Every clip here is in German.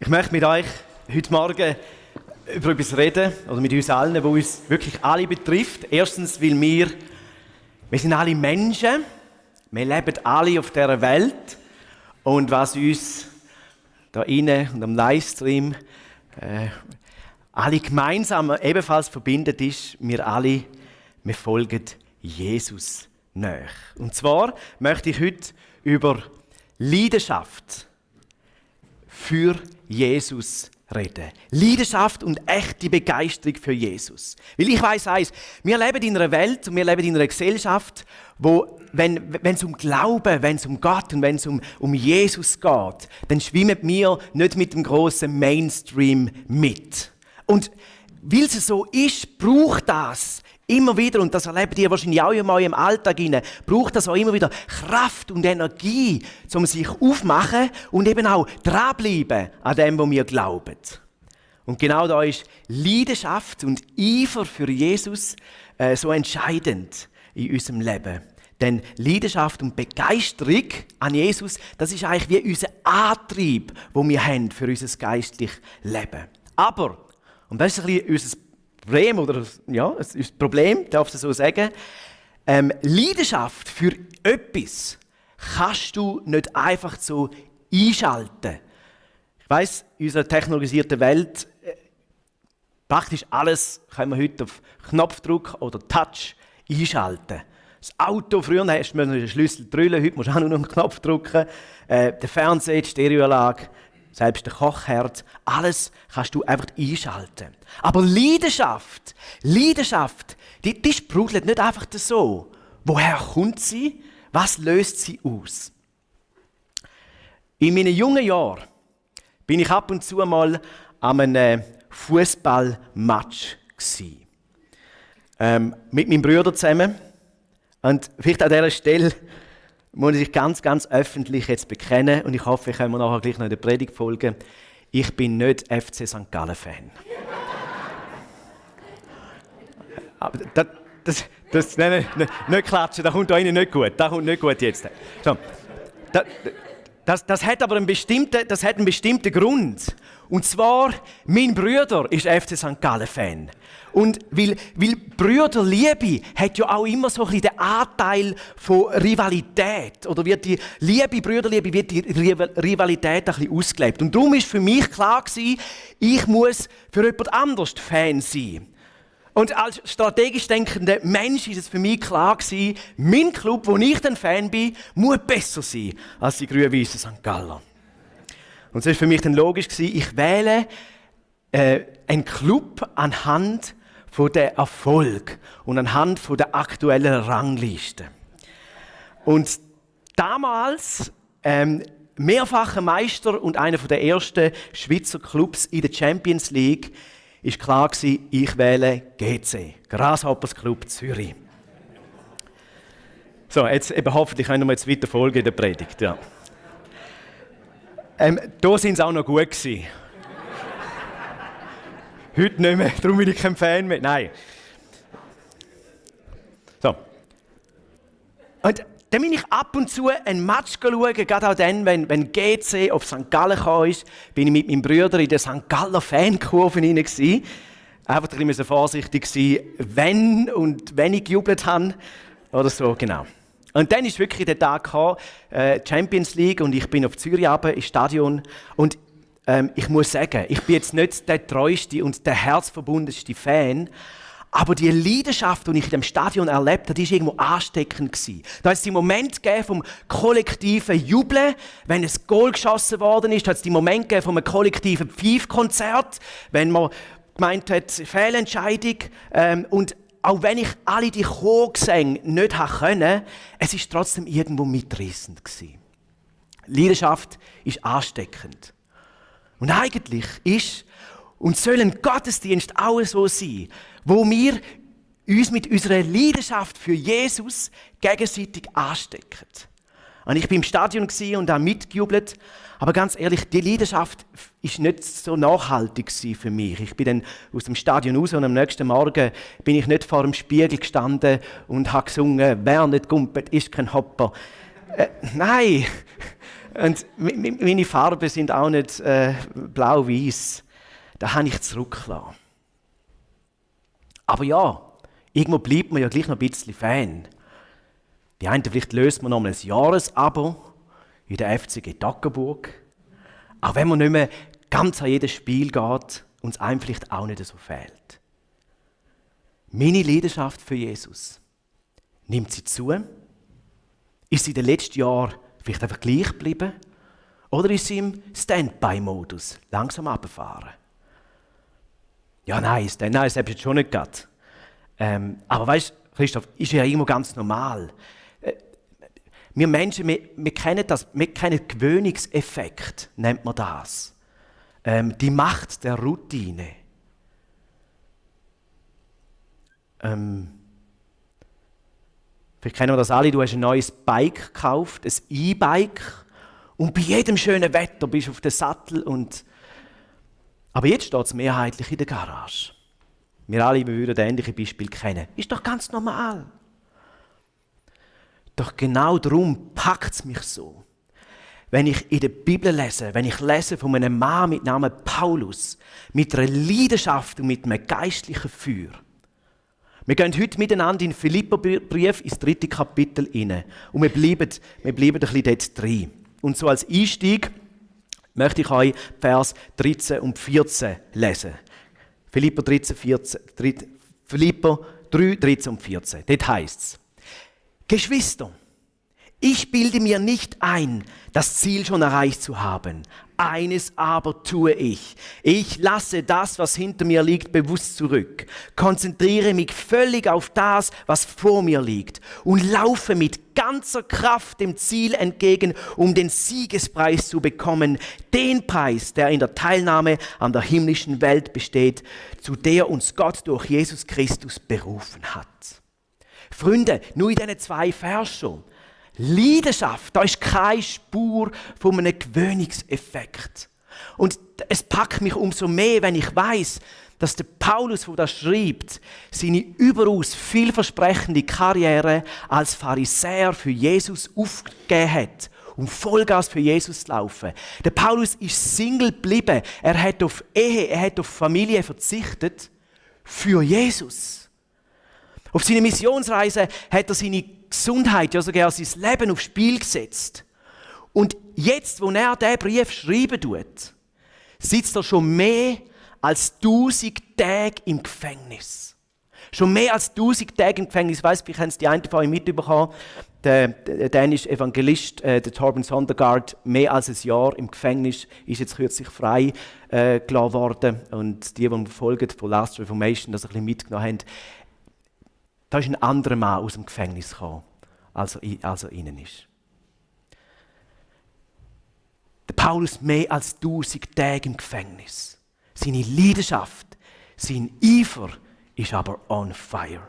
Ich möchte mit euch heute Morgen über etwas reden, oder mit uns allen, wo uns wirklich alle betrifft. Erstens, weil wir sind alle Menschen, wir leben alle auf dieser Welt und was uns da innen und am Livestream alle gemeinsam ebenfalls verbindet ist, wir folgen Jesus nach. Und zwar möchte ich heute über Leidenschaft für Jesus reden. Leidenschaft und echte Begeisterung für Jesus. Weil ich weiss eins, wir leben in einer Welt und wir leben in einer Gesellschaft, wo, wenn es um Glauben, wenn es um Gott und wenn es um Jesus geht, dann schwimmen wir nicht mit dem grossen Mainstream mit. Und weil es so ist, braucht das immer wieder, und das erlebt ihr wahrscheinlich auch in eurem Alltag, braucht das auch immer wieder Kraft und Energie, um sich aufmachen und eben auch dranbleiben an dem, was wir glauben. Und genau da ist Leidenschaft und Eifer für Jesus so entscheidend in unserem Leben. Denn Leidenschaft und Begeisterung an Jesus, das ist eigentlich wie unser Antrieb, den wir haben für unser geistliches Leben. Aber, und das ist ein bisschen unser Problem, oder ja, es ist ein Problem, darf ich so sagen. Leidenschaft für etwas kannst du nicht einfach so einschalten. Ich weiss, in unserer technologisierten Welt, praktisch alles können wir heute auf Knopfdruck oder Touch einschalten. Das Auto, früher hast du den Schlüssel drüllen, heute musst du auch nur noch einen Knopf drücken. Der Fernseher, die Stereoanlage, selbst der Kochherd, alles kannst du einfach einschalten. Aber Leidenschaft, die sprudelt nicht einfach so. Woher kommt sie? Was löst sie aus? In meinen jungen Jahren bin ich ab und zu mal an einem Fußballmatch gsi. Mit meinem Bruder zusammen. Und vielleicht an dieser Stelle muss ich ganz, ganz öffentlich jetzt bekennen, und ich hoffe, ich kann mir nachher gleich noch in der Predigt folgen. Ich bin nicht FC St. Gallen-Fan. Aber nein, nicht klatschen, das kommt da rein nicht gut. Das kommt nicht gut jetzt. So. Das hat aber einen bestimmten Grund. Und zwar, mein Bruder ist FC St. Gallen-Fan. Und weil Brüderliebe hat ja auch immer so ein bisschen den Anteil von Rivalität. Oder wird die Brüderliebe, wird die Rivalität ein bisschen ausgelebt. Und darum war für mich klar gewesen, ich muss für jemand anderes Fan sein. Und als strategisch denkender Mensch ist es für mich klar gewesen, mein Club, wo ich dann Fan bin, muss besser sein als die grün-weißen St. Galler. Und es war für mich dann logisch gewesen, ich wähle einen Club anhand von der Erfolg und anhand von der aktuellen Rangliste. Und damals mehrfacher Meister und einer der ersten Schweizer Clubs in der Champions League ist klar gewesen, ich wähle GC, Grasshoppers Club Zürich. So, jetzt eben hoffentlich können wir jetzt weiter folgen in der Predigt. Ja. Da sind sie auch noch gut gewesen. Heute nicht mehr, darum bin ich kein Fan mehr. Nein. So. Und dann bin ich ab und zu ein Match schauen, gerade auch dann, wenn GC auf St. Gallen kam, bin ich mit meinem Bruder in der St. Galler Fankurve hinein. Einfach ein bisschen vorsichtig sein, wenn ich gejubelt habe. Oder so, genau. Und dann ist wirklich der Tag gekommen, Champions League, und ich bin auf Zürich runter, ins Stadion. Und ich muss sagen, ich bin jetzt nicht der treueste und der herzverbundenste Fan, aber die Leidenschaft, die ich in dem Stadion erlebt habe, die war irgendwo ansteckend gewesen. Da hat es die Momente gegeben vom kollektiven Jubeln, wenn ein Goal geschossen worden ist. Da hat es die Momente gegeben vom kollektiven Pfeifkonzert, wenn man gemeint hat, Fehlentscheidung. Und auch wenn ich alle die Chorgesänge nicht konnte, es war trotzdem irgendwo mitreissend gewesen. Leidenschaft ist ansteckend. Und eigentlich ist und soll ein Gottesdienst auch so sein, wo wir uns mit unserer Leidenschaft für Jesus gegenseitig anstecken. Und ich war im Stadion und habe mitgejubelt, aber ganz ehrlich, die Leidenschaft ist nicht so nachhaltig für mich. Ich bin dann aus dem Stadion raus und am nächsten Morgen bin ich nicht vor dem Spiegel gestanden und habe gesungen, wer nicht gumpet, ist kein Hopper. Nein, Und meine Farben sind auch nicht blau-weiß. Da habe ich zurückgelassen. Aber ja, irgendwo bleibt man ja gleich noch ein bisschen Fan. Die einen vielleicht löst man noch mal ein Jahresabo in der FCG Toggenburg. Auch wenn man nicht mehr ganz an jedes Spiel geht und es einem vielleicht auch nicht so fehlt. Meine Leidenschaft für Jesus, nimmt sie zu? Ist sie in den letzten Jahren vielleicht einfach gleich geblieben? Oder ist sie im Standby-Modus langsam runterfahren? Ja, nein, das habe ich jetzt schon nicht gehabt. Aber weißt du, Christoph, ist ja irgendwo ganz normal. Wir Menschen, wir kennen das, wir kennen Gewöhnungseffekt, nennt man das. Die Macht der Routine. Vielleicht kennen wir das alle, du hast ein neues Bike gekauft, ein E-Bike, und bei jedem schönen Wetter bist du auf dem Sattel. Aber jetzt steht es mehrheitlich in der Garage. Wir alle würden ähnliche Beispiele kennen. Ist doch ganz normal. Doch genau darum packt es mich so. Wenn ich in der Bibel lese, wenn ich lese von einem Mann mit Namen Paulus, mit einer Leidenschaft und mit einem geistlichen Feuer. Wir gehen heute miteinander in den Philipperbrief ins 3. Kapitel rein. Und wir bleiben ein bisschen dort drin. Und so als Einstieg möchte ich euch Vers 13 und 14 lesen. Philipper 3, 13 und 14. Dort heißt es: Geschwister, ich bilde mir nicht ein, das Ziel schon erreicht zu haben. Eines aber tue ich. Ich lasse das, was hinter mir liegt, bewusst zurück. Konzentriere mich völlig auf das, was vor mir liegt. Und laufe mit ganzer Kraft dem Ziel entgegen, um den Siegespreis zu bekommen. Den Preis, der in der Teilnahme an der himmlischen Welt besteht, zu der uns Gott durch Jesus Christus berufen hat. Freunde, nur in diesen 2 Versen. Leidenschaft, da ist keine Spur von einem Gewöhnungseffekt. Und es packt mich umso mehr, wenn ich weiß, dass der Paulus, der das schreibt, seine überaus vielversprechende Karriere als Pharisäer für Jesus aufgegeben hat, um Vollgas für Jesus zu laufen. Der Paulus ist Single geblieben. Er hat auf Ehe, er hat auf Familie verzichtet für Jesus. Auf seine Missionsreise hat er seine Gesundheit, ja sogar sein Leben aufs Spiel gesetzt. Und jetzt, wo er diesen Brief schreiben tut, sitzt er schon mehr als 1000 Tage im Gefängnis. Schon mehr als 1000 Tage im Gefängnis. Ich weiss, vielleicht haben es die einen von euch mitbekommen. Der dänische Evangelist, der Torben Sondergaard, mehr als ein Jahr im Gefängnis, ist jetzt kürzlich frei gelassen worden. Und die mir folgen von Last Reformation, das ein bisschen mitgenommen haben, da ist ein anderer Mann aus dem Gefängnis gekommen, als er innen ist. Der Paulus mehr als 1000 Tage im Gefängnis. Seine Leidenschaft, sein Eifer ist aber on fire.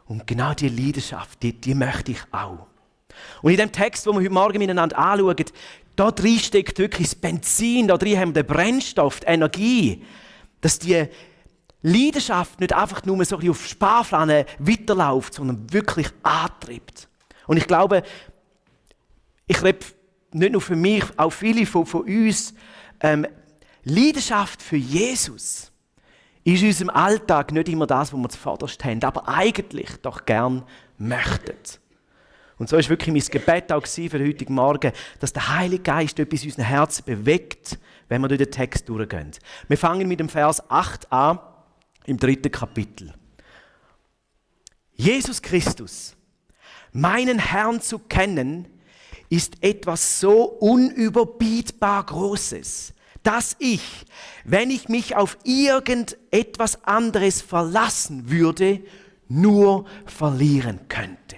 Und genau diese Leidenschaft, die möchte ich auch. Und in dem Text, den wir heute Morgen miteinander anschauen, da drin steckt wirklich das Benzin, da drin haben wir den Brennstoff, die Energie, dass die Leidenschaft nicht einfach nur so ein bisschen auf Sparflamme weiterläuft, sondern wirklich antreibt. Und ich glaube, ich rede nicht nur für mich, auch viele von uns, Leidenschaft für Jesus ist in unserem Alltag nicht immer das, was wir zuvorderst haben, aber eigentlich doch gern möchten. Und so war wirklich mein Gebet auch für den heutigen Morgen, dass der Heilige Geist etwas in unseren Herzen bewegt, wenn wir durch den Text durchgehen. Wir fangen mit dem Vers 8 an, im 3. Kapitel. Jesus Christus, meinen Herrn zu kennen, ist etwas so unüberbietbar Großes, dass ich, wenn ich mich auf irgendetwas anderes verlassen würde, nur verlieren könnte.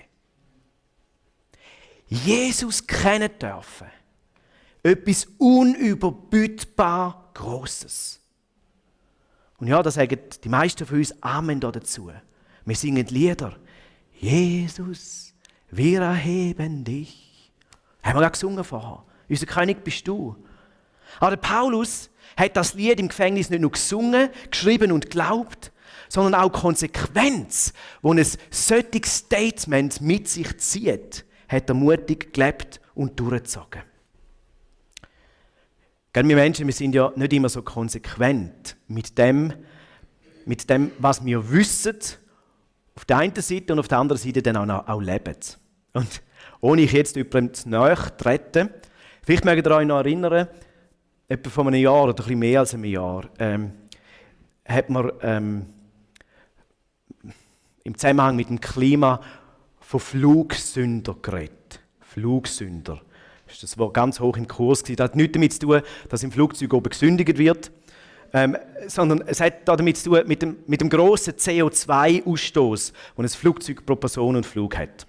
Jesus kennen dürfen, etwas unüberbietbar Großes. Und ja, da sagen die meisten von uns Amen dazu. Wir singen Lieder. Jesus, wir erheben dich. Haben wir gerade gesungen vorher. Unser König bist du. Aber der Paulus hat das Lied im Gefängnis nicht nur gesungen, geschrieben und geglaubt, sondern auch Konsequenz, wo ein solches Statement mit sich zieht, hat er mutig gelebt und durchgezogen. Gell, wir Menschen, wir sind ja nicht immer so konsequent mit dem, was wir wissen, auf der einen Seite und auf der anderen Seite dann auch leben. Und ohne ich jetzt jemandem nahe treten, vielleicht mögt ihr euch noch erinnern, etwa vor einem Jahr oder ein bisschen mehr als einem Jahr, hat man im Zusammenhang mit dem Klima von Flugsünder geredet. Flugsünder. Das war ganz hoch im Kurs. Das hat nichts damit zu tun, dass im Flugzeug oben gesündigt wird, sondern es hat damit zu tun mit dem grossen CO2-Ausstoß, den ein Flugzeug pro Person und Flug hat.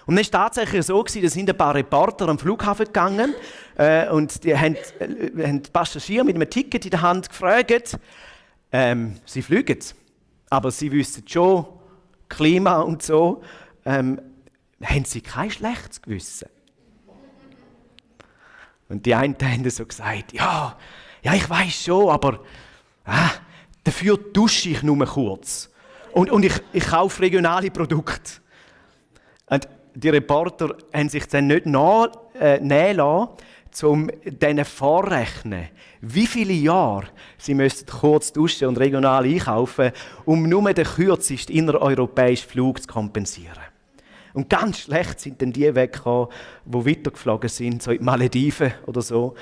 Und dann war es tatsächlich so, da sind ein paar Reporter am Flughafen gegangen und die haben die Passagiere mit einem Ticket in der Hand gefragt, sie fliegen, aber sie wissen schon, Klima und so, haben sie kein schlechtes Gewissen. Und die einen haben so gesagt, ja, ich weiß schon, aber dafür dusche ich nur kurz. Und ich kaufe regionale Produkte. Und die Reporter haben sich dann nicht nehmen lassen, um denen vorrechnen, wie viele Jahre sie müssten kurz duschen und regional einkaufen, um nur den kürzesten innereuropäischen Flug zu kompensieren. Und ganz schlecht sind dann die weggekommen, die weitergeflogen sind, so in die Malediven oder so.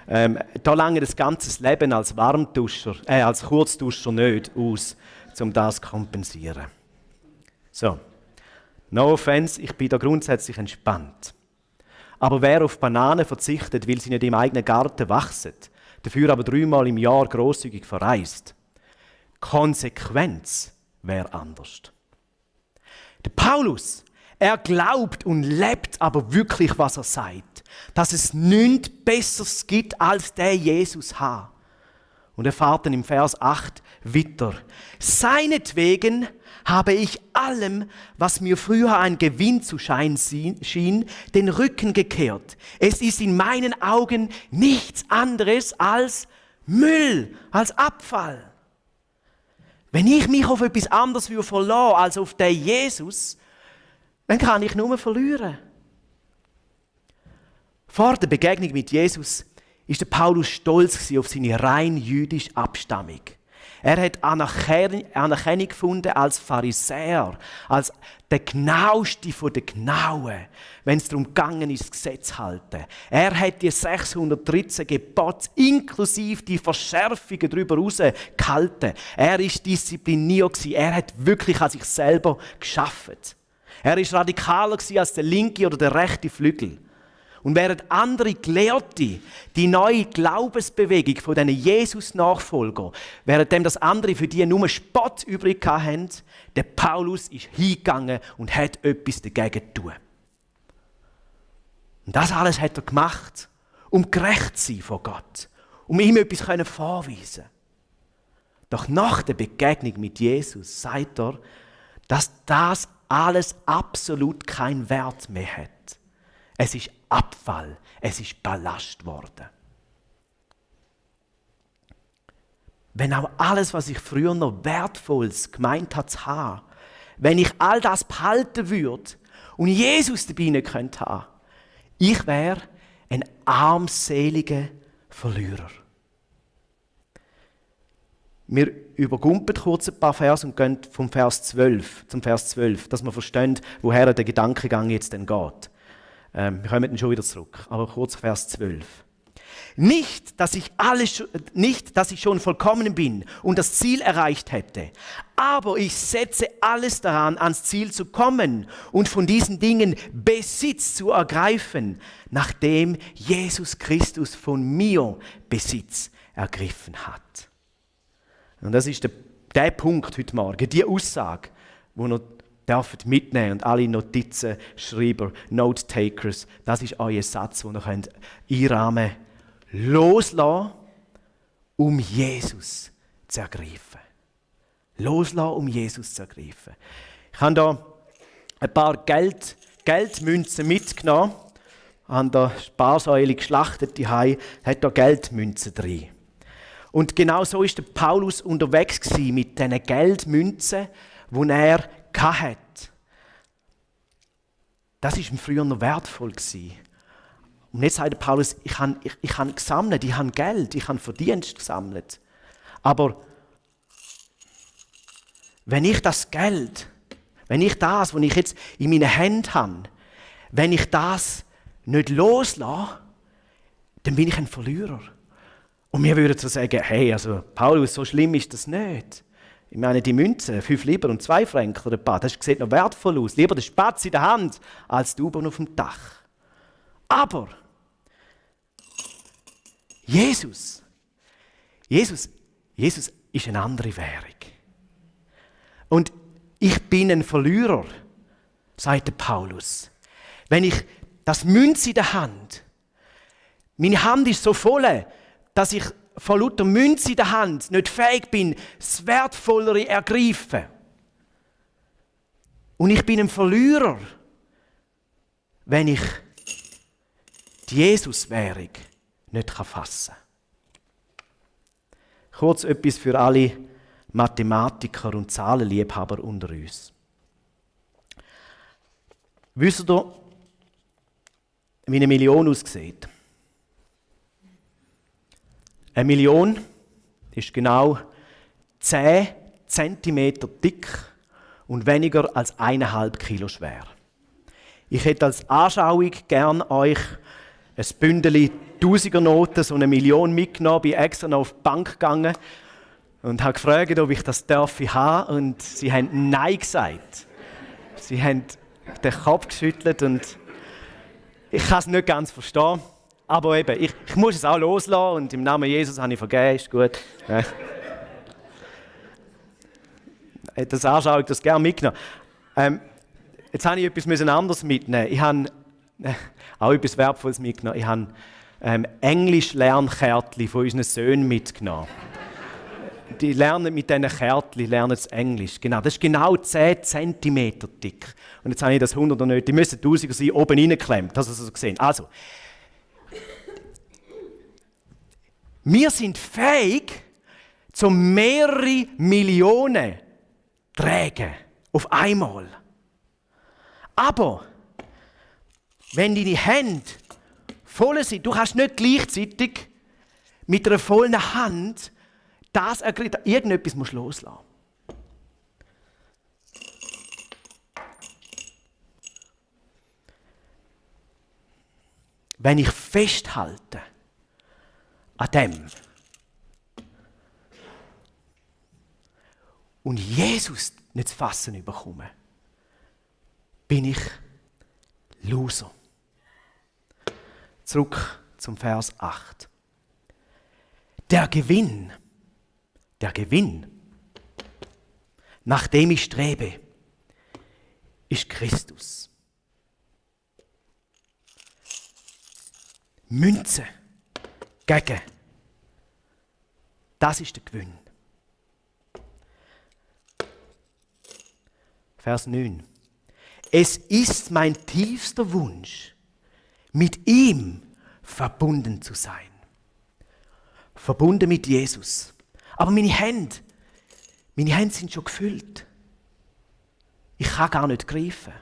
Da lange das ganze Leben als Warmduscher, als Kurzduscher nicht aus, um das zu kompensieren. So, no offense, ich bin da grundsätzlich entspannt. Aber wer auf Bananen verzichtet, weil sie nicht im eigenen Garten wachsen, dafür aber 3-mal im Jahr grosszügig verreist, Konsequenz wäre anders. Der Paulus, er glaubt und lebt aber wirklich, was er sagt. Dass es nichts Besseres gibt, als der Jesus hat. Und er fährt dann im Vers 8 weiter. Seinetwegen habe ich allem, was mir früher ein Gewinn zu scheinen schien, den Rücken gekehrt. Es ist in meinen Augen nichts anderes als Müll, als Abfall. Wenn ich mich auf etwas anderes verlassen würde, als auf den Jesus, dann kann ich nur verlieren. Vor der Begegnung mit Jesus war der Paulus stolz auf seine rein jüdische Abstammung. Er hat Anerkennung gefunden als Pharisäer, als der Genaueste der Genauen, wenn es darum ging, das Gesetz zu halten. Er hat die 613 Gebote inklusive die Verschärfungen darüber herausgehalten. Er war diszipliniert, er hat wirklich an sich selber gearbeitet. Er war radikaler als der linke oder der rechte Flügel. Und während andere Gelehrte die neue Glaubensbewegung von diesen Jesus-Nachfolgern, währenddem das andere für die nur Spott übrig hatten, der Paulus ist hingegangen und hat etwas dagegen getan. Und das alles hat er gemacht, um gerecht zu sein vor Gott, um ihm etwas vorweisen. Doch nach der Begegnung mit Jesus sagt er, dass das alles absolut keinen Wert mehr hat. Es ist Abfall, es ist Ballast geworden. Wenn auch alles, was ich früher noch Wertvolles gemeint habe zu haben, wenn ich all das behalten würde und Jesus dabei nicht könnte haben, ich wäre ein armseliger Verlierer. Wir übergumpen kurz ein paar Vers und gehen vom Vers 12 zum Vers 12, dass wir verstehen, woher der Gedankengang jetzt denn geht. Wir kommen dann schon wieder zurück, aber kurz Vers 12. Nicht, dass ich schon vollkommen bin und das Ziel erreicht hätte, aber ich setze alles daran, ans Ziel zu kommen und von diesen Dingen Besitz zu ergreifen, nachdem Jesus Christus von mir Besitz ergriffen hat. Und das ist der Punkt heute Morgen, die Aussage, die ihr dürft mitnehmen und alle Notizenschreiber, Note-Takers, das ist euer Satz, den ihr einrahmen könnt. Loslassen, um Jesus zu ergreifen. Loslassen, um Jesus zu ergreifen. Ich habe hier ein paar Geldmünzen mitgenommen, an der Sparsäule geschlachtet, die hat da Geldmünzen drin. Und genau so war der Paulus unterwegs mit diesen Geldmünzen, die er hatte. Das war ihm früher noch wertvoll. Und jetzt sagt Paulus, ich habe gesammelt, ich habe Geld, ich habe Verdienst gesammelt. Aber wenn ich das Geld, wenn ich das, was ich jetzt in meinen Händen habe, wenn ich das nicht loslasse, dann bin ich ein Verlierer. Und wir würden so sagen, hey, also Paulus, so schlimm ist das nicht. Ich meine, die Münze, 5 Lieber und 2 Franken oder ein paar, das sieht noch wertvoll aus. Lieber der Spatz in der Hand, als die U-Bahn auf dem Dach. Aber Jesus ist eine andere Währung. Und ich bin ein Verlierer, sagt der Paulus. Wenn ich das Münze in der Hand, meine Hand ist so voll, dass ich von lauter Münze in der Hand nicht fähig bin, das Wertvollere ergreifen. Und ich bin ein Verlierer, wenn ich die Jesus-Währung nicht fassen kann. Kurz etwas für alle Mathematiker und Zahlenliebhaber unter uns. Wisst ihr, wie eine Million aussieht? Eine Million ist genau 10 cm dick und weniger als 1,5 Kilo schwer. Ich hätte als Anschauung gern euch ein Bündel 1000er-Noten, so eine Million mitgenommen, bin extra noch auf die Bank gegangen und habe gefragt, ob ich das haben und sie haben Nein gesagt. Sie haben den Kopf geschüttelt und ich kann es nicht ganz verstehen. Aber eben, ich muss es auch loslassen und im Namen Jesus habe ich vergeben, ist gut. Das Anschauung, das gerne mitgenommen. Jetzt habe ich etwas anderes mitnehmen. Ich habe auch etwas Wertvolles mitgenommen. Ich habe Englisch-Lernkärtchen von unseren Söhnen mitgenommen. Die lernen mit diesen Kärtchen das Englisch. Genau, das ist genau 10 cm dick. Und jetzt habe ich das 100er nicht. Die müssen 1000er sein, oben reingeklemmt. Das hast du so gesehen. Also, wir sind fähig, zu mehrere Millionen zu tragen. Auf einmal. Aber, wenn deine Hände voll sind, du kannst nicht gleichzeitig mit einer vollen Hand das ergreifen. Irgendetwas musst du loslassen. Wenn ich festhalte an dem und Jesus nicht zu fassen bekomme, bin ich Loser. Zurück zum Vers 8. Der Gewinn, nach dem ich strebe, ist Christus. Münze gegen. Das ist der Gewinn. Vers 9. Es ist mein tiefster Wunsch, mit ihm verbunden zu sein. Verbunden mit Jesus. Aber meine Hände sind schon gefüllt. Ich kann gar nicht greifen.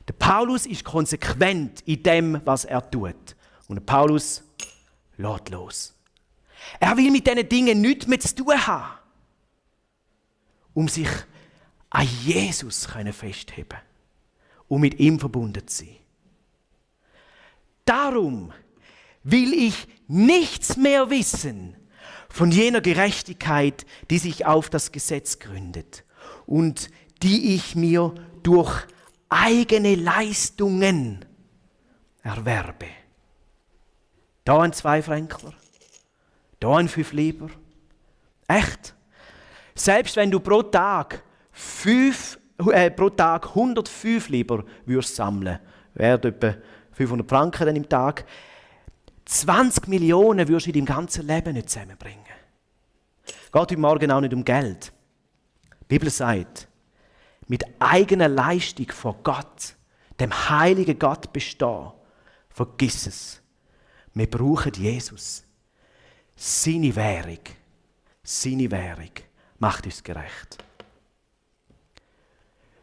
Der Paulus ist konsequent in dem, was er tut. Und der Paulus lässt los. Er will mit diesen Dingen nichts mehr zu tun haben, um sich an Jesus festzuhalten und mit ihm verbunden zu sein. Darum will ich nichts mehr wissen von jener Gerechtigkeit, die sich auf das Gesetz gründet und die ich mir durch eigene Leistungen erwerbe. Da ein 2 Fränkler, da ein 5 Lieber. Echt? Selbst wenn du pro Tag 105 Lieber würdest sammeln, wäre etwa 500 Franken dann im Tag, 20 Millionen würdest du in deinem ganzen Leben nicht zusammenbringen. Geht heute Morgen auch nicht um Geld. Die Bibel sagt, mit eigener Leistung vor Gott, dem heiligen Gott bestehen, vergiss es. Wir brauchen Jesus. Seine Währung macht uns gerecht.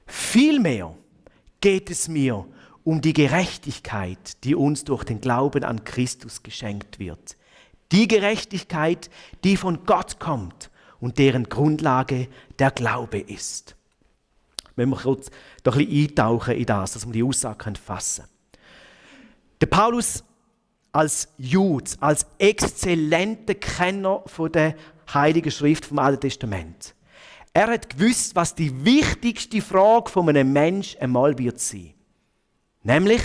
Vielmehr geht es mir um die Gerechtigkeit, die uns durch den Glauben an Christus geschenkt wird. Die Gerechtigkeit, die von Gott kommt und deren Grundlage der Glaube ist. Wenn wir kurz ein bisschen eintauchen in das, dass wir die Aussage fassen können. Der Paulus als Jude, als exzellenter Kenner von der Heiligen Schrift vom Alten Testament. Er hat gewusst, was die wichtigste Frage von einem Menschen einmal wird sein. Nämlich,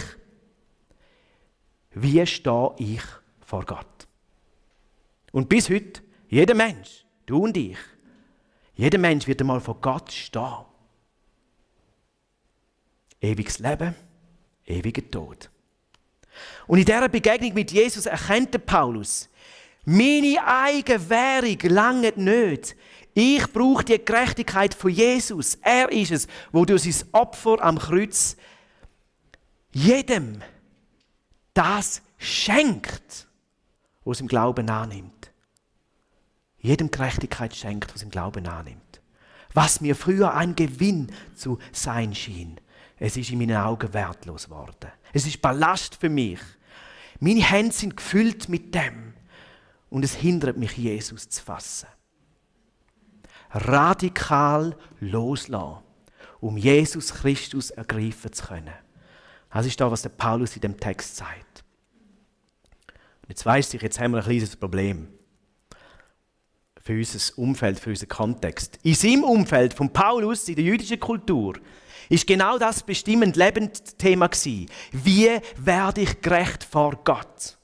wie stehe ich vor Gott? Und bis heute, jeder Mensch, du und ich, jeder Mensch wird einmal vor Gott stehen. Ewiges Leben, ewiger Tod. Und in dieser Begegnung mit Jesus erkennt der Paulus, meine eigene Währung langt nicht. Ich brauche die Gerechtigkeit von Jesus. Er ist es, wo durch sein Opfer am Kreuz jedem das schenkt, was im Glauben annimmt. Jedem Gerechtigkeit schenkt, was im Glauben annimmt. Was mir früher ein Gewinn zu sein schien, es ist in meinen Augen wertlos geworden. Es ist Ballast für mich. Meine Hände sind gefüllt mit dem und es hindert mich, Jesus zu fassen. Radikal loslassen, um Jesus Christus ergreifen zu können. Das ist das, was der Paulus in dem Text sagt. Und jetzt weiss ich, jetzt haben wir ein kleines Problem. Für unser Umfeld, für unseren Kontext. In seinem Umfeld von Paulus, in der jüdischen Kultur, ist genau das bestimmend Lebensthema gewesen. Wie werde ich gerecht vor Gott?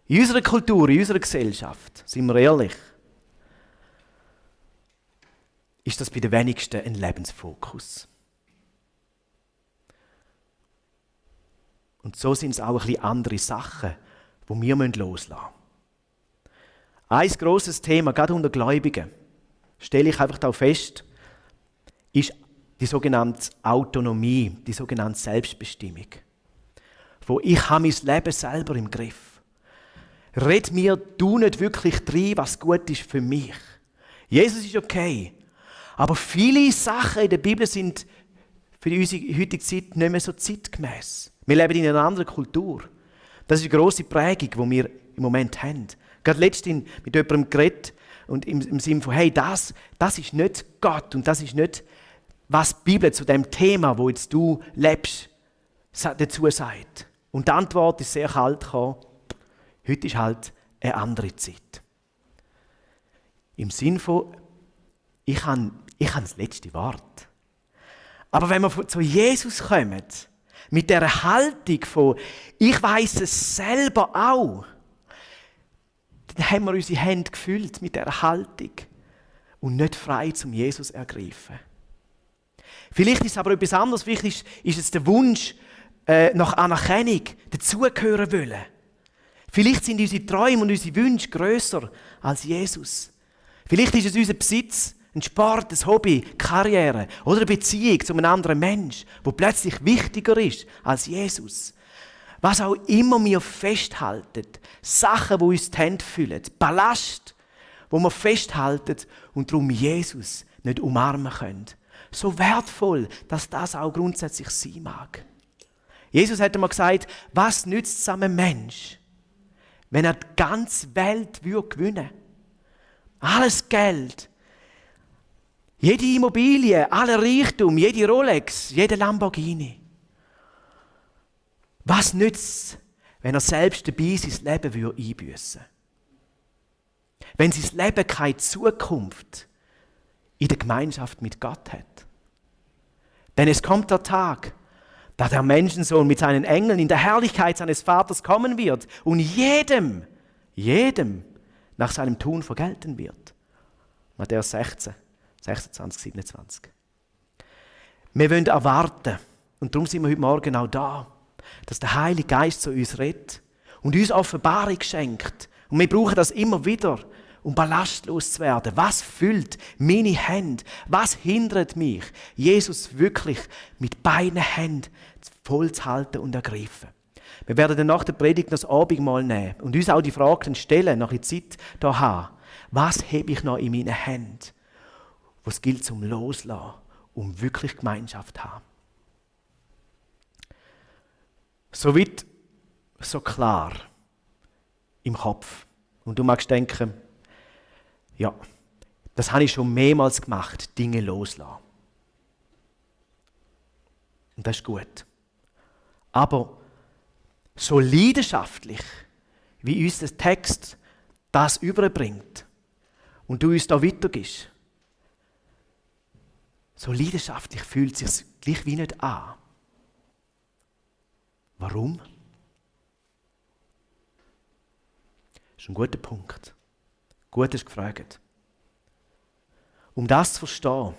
In unserer Kultur, in unserer Gesellschaft, sind wir ehrlich, ist das bei den wenigsten ein Lebensfokus. Und so sind es auch ein bisschen andere Sachen, die wir loslassen müssen. Ein grosses Thema, gerade unter Gläubigen, stelle ich einfach da fest, ist die sogenannte Autonomie, die sogenannte Selbstbestimmung. Wo ich habe mein Leben selber im Griff. Red mir du nicht wirklich rein, was gut ist für mich. Jesus ist okay. Aber viele Sachen in der Bibel sind für unsere heutige Zeit nicht mehr so zeitgemäß. Wir leben in einer anderen Kultur. Das ist eine grosse Prägung, die wir im Moment haben. Gerade letztens mit jemandem geredet und im Sinne von, hey, das ist nicht Gott und das ist nicht, was die Bibel zu dem Thema, wo jetzt du lebst, dazu sagt. Und die Antwort ist sehr kalt gekommen. Heute ist halt eine andere Zeit. Im Sinne von, ich habe das letzte Wort. Aber wenn wir zu Jesus kommen, mit dieser Haltung von, ich weiss es selber auch, dann haben wir unsere Hände gefüllt mit dieser Haltung und nicht frei zum Jesus ergreifen. Vielleicht ist es aber etwas anderes. Vielleicht ist es der Wunsch nach Anerkennung, dazugehören wollen. Vielleicht sind unsere Träume und unsere Wünsche grösser als Jesus. Vielleicht ist es unser Besitz, ein Sport, ein Hobby, Karriere oder eine Beziehung zu einem anderen Menschen, wo plötzlich wichtiger ist als Jesus. Was auch immer wir festhalten, Sachen, die uns die Hände füllen, Ballast, wo wir festhalten und darum Jesus nicht umarmen können. So wertvoll, dass das auch grundsätzlich sein mag. Jesus hat einmal gesagt, was nützt es einem Mensch, wenn er die ganze Welt gewinnen würde? Alles Geld, jede Immobilie, aller Reichtum, jede Rolex, jede Lamborghini. Was nützt es, wenn er selbst dabei sein Leben einbüssen würde? Wenn sein Leben keine Zukunft in der Gemeinschaft mit Gott hat. Denn es kommt der Tag, da der Menschensohn mit seinen Engeln in der Herrlichkeit seines Vaters kommen wird und jedem nach seinem Tun vergelten wird. Matthäus 16, 26, 27. Wir wollen erwarten, und darum sind wir heute Morgen auch da, dass der Heilige Geist zu uns redet und uns Offenbarung schenkt. Und wir brauchen das immer wieder, um ballastlos zu werden. Was füllt meine Hände? Was hindert mich, Jesus wirklich mit beiden Händen voll zu halten und ergreifen? Wir werden dann nach der Predigt noch das Abendmahl nehmen und uns auch die Fragen stellen, nach der Zeit hier haben. Was habe ich noch in meinen Händen, was gilt zum Loslassen, um wirklich Gemeinschaft zu haben? so weit, so klar im Kopf. Und du magst denken, ja, das habe ich schon mehrmals gemacht, Dinge loslassen. Und das ist gut. Aber so leidenschaftlich, wie uns der Text das überbringt und du uns da weitergibst, so leidenschaftlich fühlt es sich gleich wie nicht an. Warum? Das ist ein guter Punkt. Gut hast du gefragt. Um das zu verstehen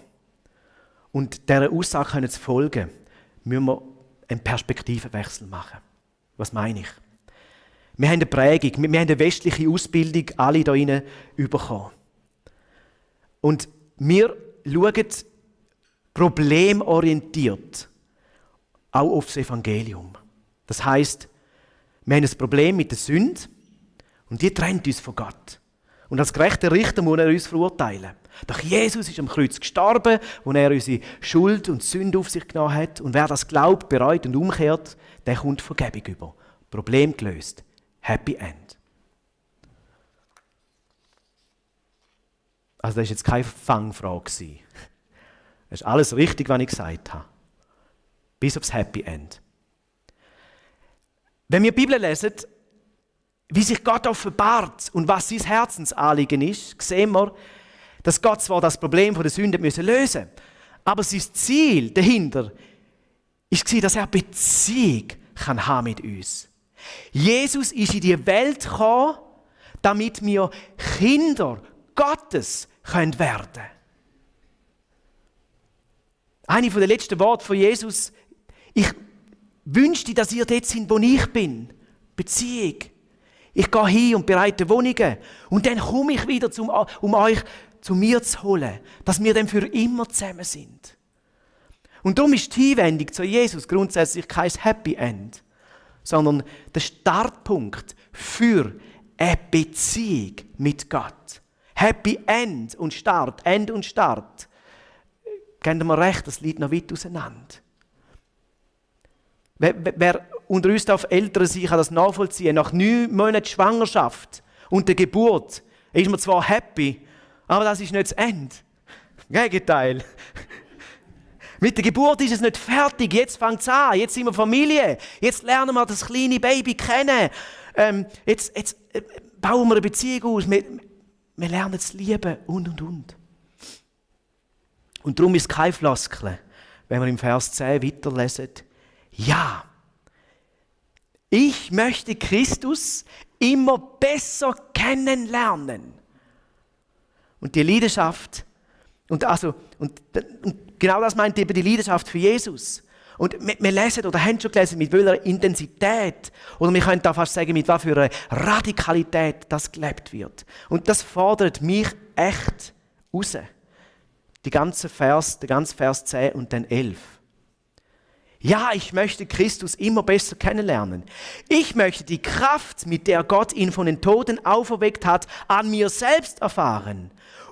und dieser Aussage zu folgen, müssen wir einen Perspektivenwechsel machen. Was meine ich? Wir haben eine Prägung, wir haben eine westliche Ausbildung, alle hier rein bekommen. Und wir schauen problemorientiert auch auf das Evangelium. Das heisst, wir haben ein Problem mit der Sünde und die trennt uns von Gott. Und als gerechter Richter muss er uns verurteilen. Doch Jesus ist am Kreuz gestorben, wo er unsere Schuld und Sünde auf sich genommen hat. Und wer das glaubt, bereut und umkehrt, der kommt Vergebung über. Problem gelöst. Happy End. Also das war jetzt keine Fangfrage. Das ist alles richtig, was ich gesagt habe. Bis aufs Happy End. Wenn wir die Bibel lesen, wie sich Gott offenbart und was sein Herzensanliegen ist, sehen wir, dass Gott zwar das Problem der Sünde lösen musste, aber sein Ziel dahinter war, dass er Beziehung haben mit uns. Jesus ist in die Welt gekommen, damit wir Kinder Gottes werden können. Eine der letzten Worte von Jesus: Ich wünschte, dass ihr dort seid, wo ich bin. Beziehung. Ich gehe hin und bereite Wohnungen. Und dann komme ich wieder, um euch zu mir zu holen, dass wir dann für immer zusammen sind. Und darum ist die Hinwendung zu Jesus grundsätzlich kein Happy End, sondern der Startpunkt für eine Beziehung mit Gott. Happy End und Start, End und Start. Gebt mir recht, das liegt noch weit auseinander. Wer unter uns auf Ältere sein kann das nachvollziehen. Nach 9 Monaten Schwangerschaft und der Geburt ist man zwar happy, aber das ist nicht das Ende. Gegenteil. Mit der Geburt ist es nicht fertig. Jetzt fängt es an. Jetzt sind wir Familie. Jetzt lernen wir das kleine Baby kennen. Jetzt bauen wir eine Beziehung aus. Wir lernen es lieben und. Und darum ist es keine Floskel, wenn wir im Vers 10 weiterlesen. Ja, ich möchte Christus immer besser kennenlernen. Und die Leidenschaft, und genau das meint eben die Leidenschaft für Jesus. Und wir lesen oder haben schon gelesen, mit welcher Intensität, oder wir können da fast sagen, mit was für einer Radikalität das gelebt wird. Und das fordert mich echt raus. Der ganze Vers 10 und dann 11. Ja, ich möchte Christus immer besser kennenlernen. Ich möchte die Kraft, mit der Gott ihn von den Toten auferweckt hat, an mir selbst erfahren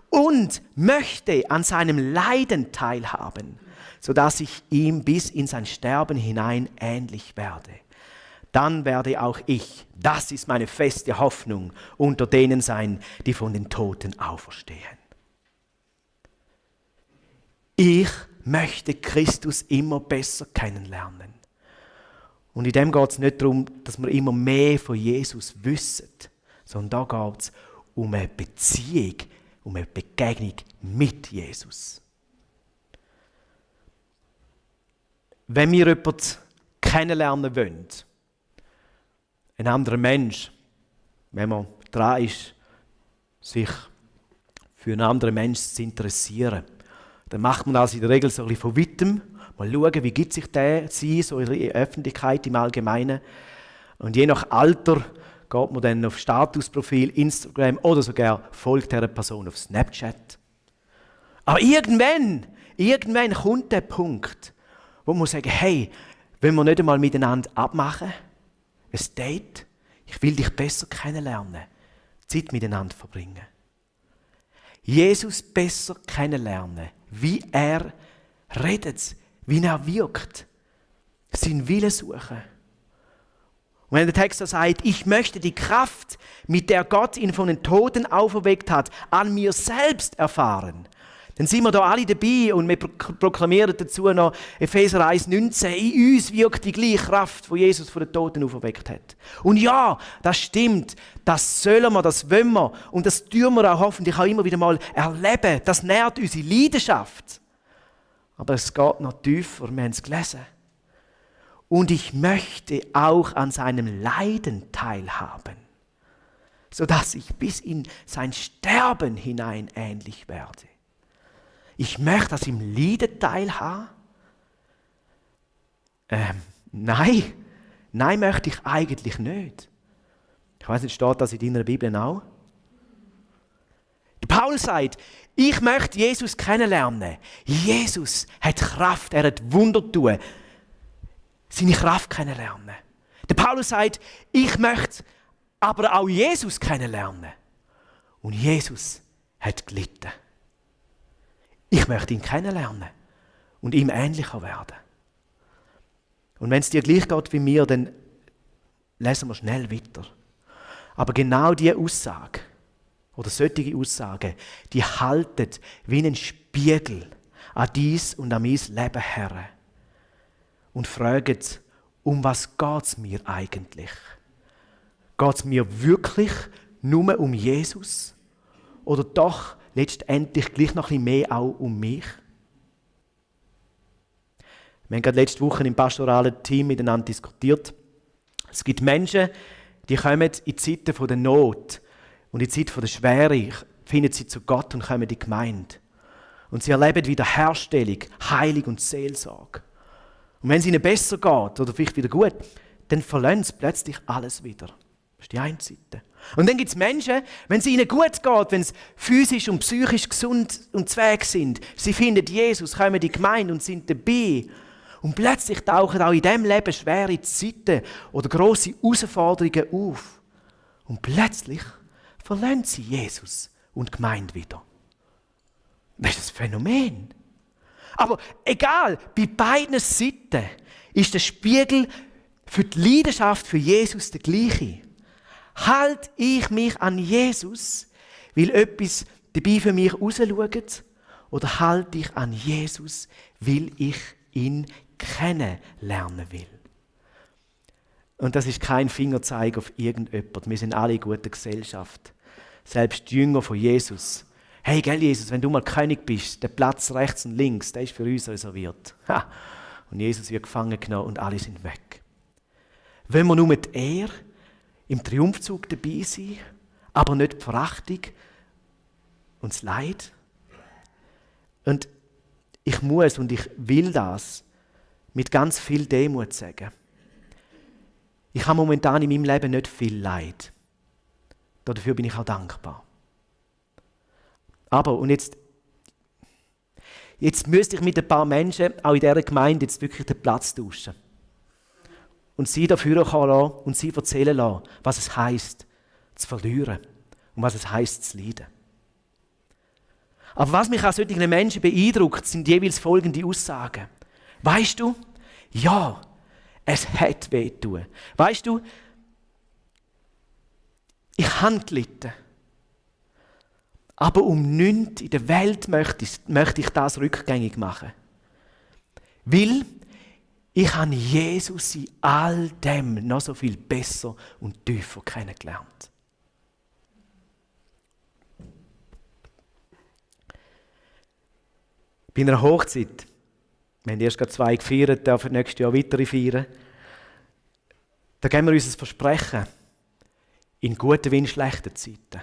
und möchte an seinem Leiden teilhaben, sodass ich ihm bis in sein Sterben hinein ähnlich werde. Dann werde auch ich, das ist meine feste Hoffnung, unter denen sein, die von den Toten auferstehen. Ich möchte Christus immer besser kennenlernen. Und in dem geht es nicht darum, dass wir immer mehr von Jesus wissen, sondern da geht es um eine Beziehung, um eine Begegnung mit Jesus. Wenn wir jemanden kennenlernen wollen, einen anderen Mensch, wenn man dran ist, sich für einen anderen Menschen zu interessieren, dann macht man das in der Regel so ein bisschen von weitem. Mal schauen, wie gibt sich der so in der Öffentlichkeit im Allgemeinen. Und je nach Alter geht man dann auf Statusprofil, Instagram oder sogar folgt dieser Person auf Snapchat. Aber irgendwann kommt der Punkt, wo man sagen, hey, wollen wir nicht einmal miteinander abmachen? Ein Date? Ich will dich besser kennenlernen. Zeit miteinander verbringen. Jesus besser kennenlernen, wie er redet, wie er wirkt, seinen Willen suchen Und wenn der Text so sagt, ich möchte die Kraft, mit der Gott ihn von den Toten auferweckt hat, an mir selbst erfahren, dann sind wir da alle dabei und wir proklamieren dazu noch Epheser 1,19, in uns wirkt die gleiche Kraft, die Jesus von den Toten auferweckt hat. Und ja, das stimmt, das sollen wir, das wollen wir und das tun wir auch hoffentlich auch immer wieder mal erleben. Das nährt unsere Leidenschaft. Aber es geht noch tiefer, wir haben es gelesen. Und ich möchte auch an seinem Leiden teilhaben, sodass ich bis in sein Sterben hinein ähnlich werde. Ich möchte das im Leiden teilhaben. Nein, möchte ich eigentlich nicht. Ich weiß nicht, steht das in deiner Bibel auch? Der Paulus sagt, ich möchte Jesus kennenlernen. Jesus hat Kraft, er hat Wunder tun. Seine Kraft kennenlernen. Der Paulus sagt, ich möchte aber auch Jesus kennenlernen. Und Jesus hat gelitten. Ich möchte ihn kennenlernen und ihm ähnlicher werden. Und wenn es dir gleich geht wie mir, dann lesen wir schnell weiter. Aber genau diese Aussage oder solche Aussagen, die halten wie ein Spiegel an dies und an mein Leben her und fragen, um was geht es mir eigentlich? Geht es mir wirklich nur um Jesus oder doch letztendlich gleich noch ein bisschen mehr auch um mich? Wir haben gerade letzte Woche im pastoralen Team miteinander diskutiert. Es gibt Menschen, die kommen in Zeiten der Not und in Zeiten der Schwere, finden sie zu Gott und kommen in die Gemeinde. Und sie erleben Wiederherstellung, Heilung und Seelsorge. Und wenn es ihnen besser geht oder vielleicht wieder gut, dann verlassen sie plötzlich alles wieder. Das ist die eine Seite. Und dann gibt es Menschen, wenn es ihnen gut geht, wenn sie physisch und psychisch gesund und zweig sind, sie finden Jesus, kommen in die Gemeinde und sind dabei. Und plötzlich tauchen auch in diesem Leben schwere Zeiten oder grosse Herausforderungen auf. Und plötzlich verlassen sie Jesus und die Gemeinde wieder. Das ist ein Phänomen. Aber egal, bei beiden Seiten ist der Spiegel für die Leidenschaft für Jesus der gleiche. Halte ich mich an Jesus, weil etwas dabei für mich rausschaut, oder halte ich an Jesus, weil ich ihn kennenlernen will? Und das ist kein Fingerzeig auf irgendjemand. Wir sind alle in guter Gesellschaft. Selbst die Jünger von Jesus. Hey, gell, Jesus, wenn du mal König bist, der Platz rechts und links, der ist für uns reserviert. Ha. Und Jesus wird gefangen genommen und alle sind weg. Wenn wir nur mit Ehre im Triumphzug dabei sein, aber nicht die Verachtung und das Leid? Und ich muss und ich will das mit ganz viel Demut sagen. Ich habe momentan in meinem Leben nicht viel Leid. Dafür bin ich auch dankbar. Aber, und jetzt müsste ich mit ein paar Menschen, auch in dieser Gemeinde, jetzt wirklich den Platz tauschen. Und sie dafür kommen lassen und sie erzählen lassen, was es heisst, zu verlieren und was es heisst, zu leiden. Aber was mich an solchen Menschen beeindruckt, sind jeweils folgende Aussagen. Weißt du, ja, es hat wehgetan. Weißt du, ich habe gelitten. Aber um nichts in der Welt möchte ich das rückgängig machen. Weil ich habe Jesus in all dem noch so viel besser und tiefer kennengelernt. Bei einer Hochzeit, wir haben erst gerade 2 gefeiert, dürfen nächstes Jahr weitere feiern, da geben wir uns ein Versprechen, in guten wie in schlechten Zeiten.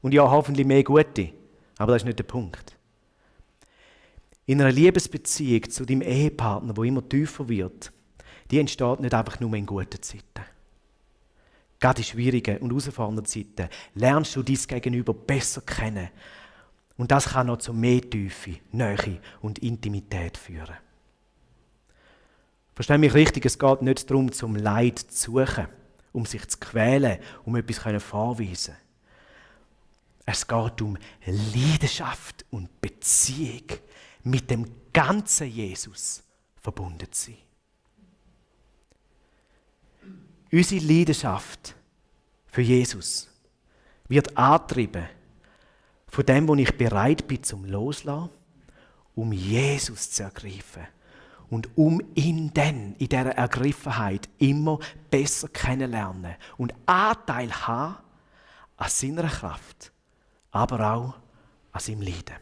Und ja, hoffentlich mehr gute, aber das ist nicht der Punkt. In einer Liebesbeziehung zu deinem Ehepartner, die immer tiefer wird, die entsteht nicht einfach nur in guten Zeiten. Gerade in schwierigen und herausfordernden Zeiten lernst du dein Gegenüber besser kennen. Und das kann noch zu mehr Tiefe, Nähe und Intimität führen. Versteh mich richtig, es geht nicht darum, zum Leid zu suchen, um sich zu quälen, um etwas vorweisen. Es geht um Leidenschaft und Beziehung mit dem ganzen Jesus verbunden zu sein. Unsere Leidenschaft für Jesus wird angetrieben von dem, wo ich bereit bin zum Loslassen, um Jesus zu ergreifen und um ihn dann in dieser Ergriffenheit immer besser kennenlernen und Anteil haben an seiner Kraft, aber auch an seinem Leiden.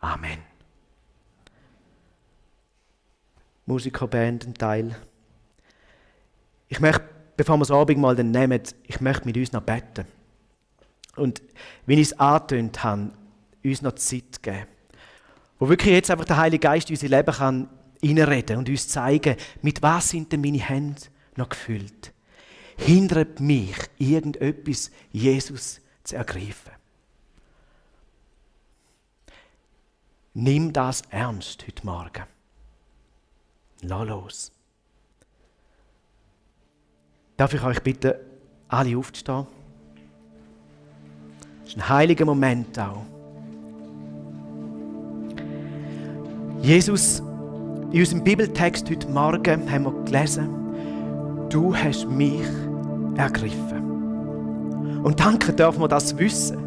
Amen. Musikerband, ein Teil. Ich möchte, bevor wir das Abendmahl dann nehmen, ich möchte mit uns noch beten. Und wie ich es angetönt habe, uns noch Zeit geben. Wo wirklich jetzt einfach der Heilige Geist in unser Leben kann reinreden und uns zeigen, mit was sind denn meine Hände noch gefüllt. Hindert mich irgendetwas, Jesus zu ergreifen. Nimm das ernst heute Morgen. Lass los. Darf ich euch bitten, alle aufzustehen? Das ist ein heiliger Moment auch. Jesus, in unserem Bibeltext heute Morgen haben wir gelesen, du hast mich ergriffen. Und danke dürfen wir das wissen.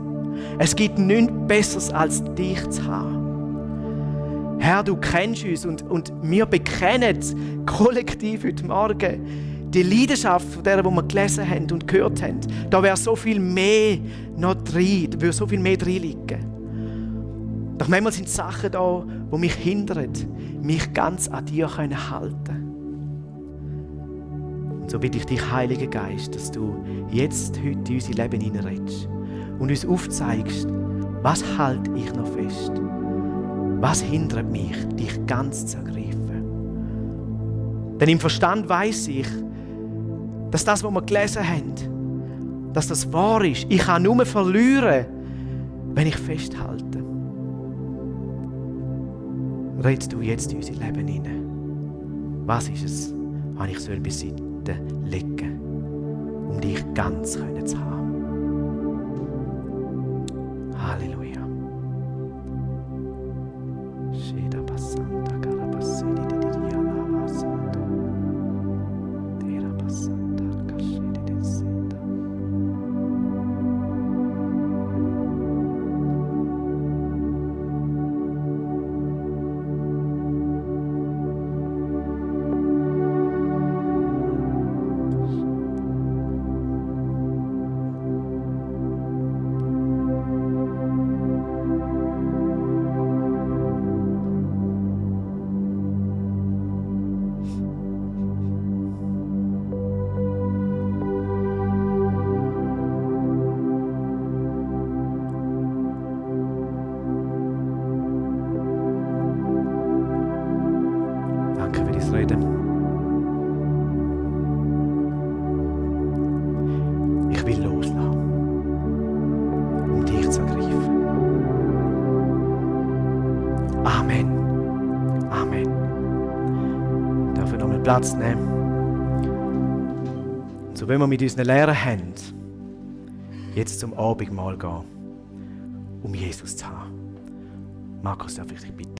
Es gibt nichts Besseres, als dich zu haben. Herr, du kennst uns und wir bekennen kollektiv heute Morgen die Leidenschaft, von der wir gelesen haben und gehört haben. Da wäre so viel mehr noch drin, da würde so viel mehr drin liegen. Doch manchmal sind Sachen da, die mich hindern, mich ganz an dir halten können. Und so bitte ich dich, Heiliger Geist, dass du jetzt, heute in unser Leben hineinredest und uns aufzeigst, was halte ich noch fest? Was hindert mich, dich ganz zu ergreifen? Denn im Verstand weiss ich, dass das, was wir gelesen haben, dass das wahr ist. Ich kann nur verlieren, wenn ich festhalte. Red du jetzt in unser Leben hinein. Was ist es, was ich beiseite legen soll, um dich ganz zu haben? Halleluja. Ich will loslassen, um dich zu ergreifen. Amen. Amen. Darf ich nochmal Platz nehmen? Und so, wenn wir mit unseren leeren Händen jetzt zum Abendmahl gehen, um Jesus zu haben. Markus, darf ich dich bitten?